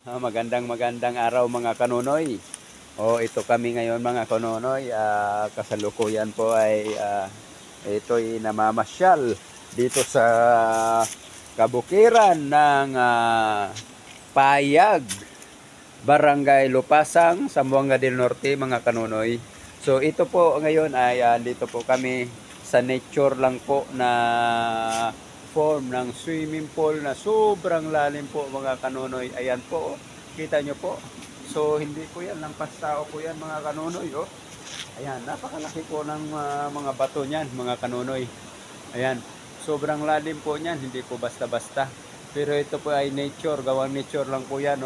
Magandang araw mga kanunoy. Ito kami ngayon mga kanunoy. Kasalukuyan po ay ito'y namamasyal dito sa kabukiran ng Payag, Barangay Lupasang, Zamboanga del Norte mga kanunoy. So ito po ngayon ay dito po kami sa nature lang po na form ng swimming pool na sobrang lalim po mga kanunoy. Ayan po, kita nyo po. So hindi po yan, lampas tao po yan mga kanunoy. Ayan, napakalaki po ng mga bato niyan mga kanunoy. Ayan, sobrang lalim po niyan, hindi po basta-basta. Pero ito po ay nature, gawang nature lang po yan.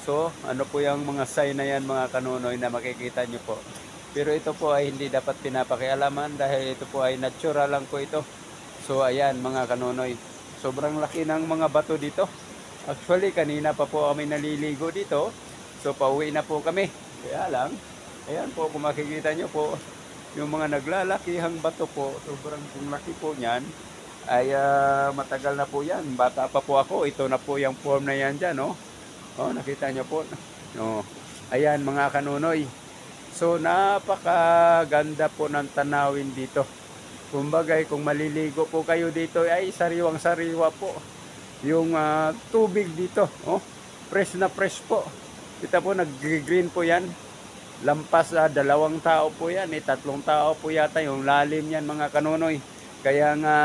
So ano po yung mga sign na yan mga kanunoy na makikita nyo po. Pero ito po ay hindi dapat pinapakialaman dahil ito po ay natural lang po ito. So ayan mga kanunoy, sobrang laki ng mga bato dito. Actually kanina pa po kami naliligo dito. So pauwi na po kami. Kaya lang, ayan po kung makikita nyo po, yung mga naglalakihang bato po, sobrang laki po niyan. Ay matagal na po yan. Bata pa po ako, ito na po yung form na yan dyan. Nakita nyo po. Ayan mga kanunoy. So napakaganda po ng tanawin dito. Kumbaga kung maliligo po kayo dito ay sariwang-sariwa po. Yung tubig dito, fresh na fresh po. Kita po nag-green po yan. Lampas 2 tao po yan, 3 tao po yata yung lalim yan mga kanunoy. Kaya nga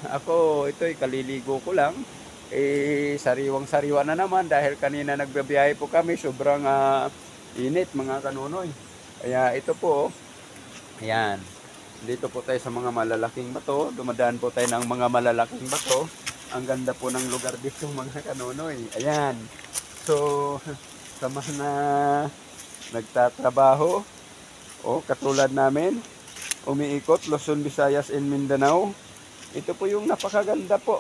ako ito'y kaliligo ko lang. Sariwang-sariwa na naman dahil kanina nagbabiyahe po kami, sobrang init mga kanunoy. Kaya ito po, ayan. Dito po tayo sa mga malalaking bato. Dumadaan po tayo ng mga malalaking bato. Ang ganda po ng lugar dito mga kanunoy. Ayan. So, sa mga nagtatrabaho, katulad namin, umiikot Luzon, Visayas, and Mindanao. Ito po yung napakaganda po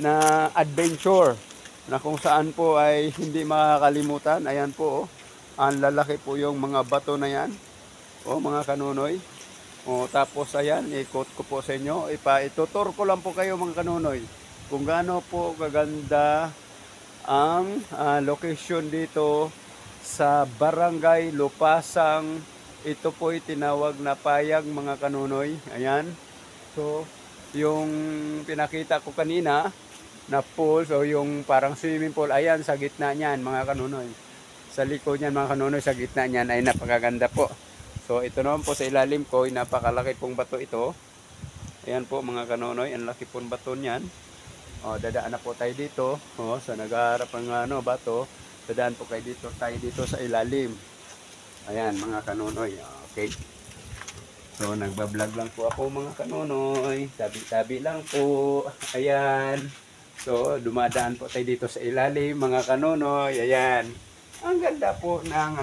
na adventure na kung saan po ay hindi makakalimutan. Ayan po, ang lalaki po yung mga bato na yan. Mga kanunoy. Tapos ayan, ikot ko po sa inyo. Itutur ko lang po kayo mga kanunoy kung gaano po kaganda ang location dito sa Barangay Lupasang. Ito po ay tinawag na Payag mga kanunoy. Ayan. So, yung pinakita ko kanina na pool, so yung parang swimming pool, ayan sa gitna niyan mga kanunoy. Sa likod niyan mga kanunoy, sa gitna niyan ay napakaganda po. So ito naman po sa ilalim ko, napakalaki pong bato ito. Ayan po mga kanunoy, ang laki pong bato niyan. Dadaan na po tayo dito. Sa naghaharap ng bato, dadaan po kayo dito, tayo dito sa ilalim. Ayan mga kanunoy, okay. So nagbablog lang po ako mga kanunoy, tabi-tabi lang po. Ayan. So dumadaan po tayo dito sa ilalim mga kanunoy. Ayan. Ang ganda po ng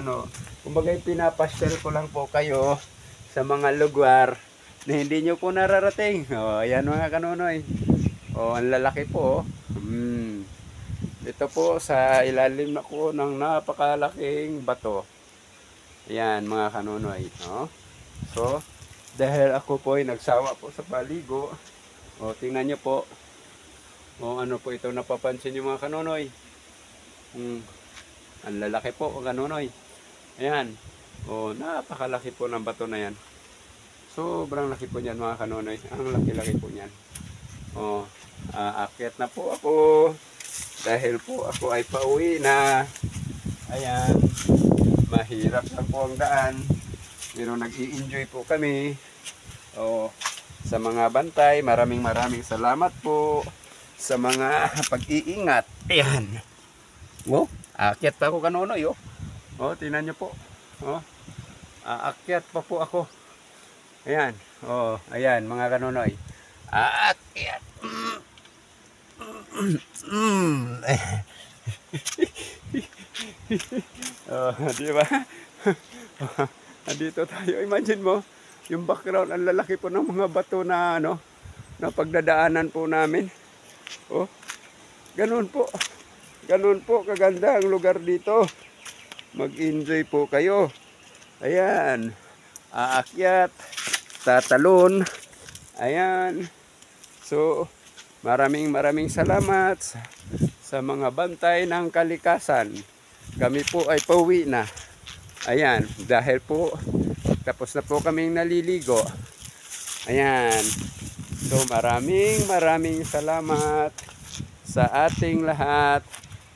kumbaga pinapasyal ko lang po kayo sa mga lugar na hindi nyo po nararating. Ayan mga kanunoy. Ang lalaki po. Ito po sa ilalim na ko ng napakalaking bato. Ayan mga kanunoy. So, dahil ako po ay nagsawa po sa paligo. Tingnan nyo po. Ano po ito napapansin nyo mga kanunoy. Ang lalaki po, kanunoy. Ayan. Napakalaki po ng bato na yan. Sobrang laki po niyan mga kanunoy. Ang laki-laki po niyan. Aakyat na po ako. Dahil po ako ay pauwi na. Ayan. Mahirap lang po ang daan. Pero nag-i-enjoy po kami. Sa mga bantay, maraming salamat po sa mga pag-iingat. Ayan. Aakyat pa ako kanunoy. Tingnan nyo po. Aakyat pa po ako. Ayan. Ayan mga kanunoy. Aakyat. Di ba? Dito tayo. Imagine mo, yung background, ang lalaki po ng mga bato na na pagdadaanan po namin. Ganun po. Ganun po kaganda ang lugar dito. Mag-enjoy po kayo. Ayan. Aakyat. Tatalon. Ayan. So, maraming salamat sa mga bantay ng kalikasan. Kami po ay pauwi na. Ayan, dahil po tapos na po kaming naliligo. Ayan. So maraming salamat sa ating lahat.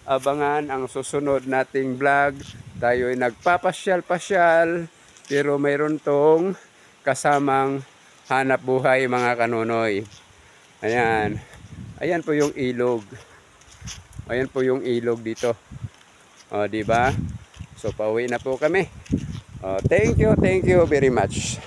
Abangan ang susunod nating vlog. Tayo ay nagpapasyal-pasyal pero mayroon tong kasamang hanap buhay mga kanunoy. Ayan. Ayan po yung ilog. Ayan po yung ilog dito. O, di ba? So pauwi na po kami. Thank you very much.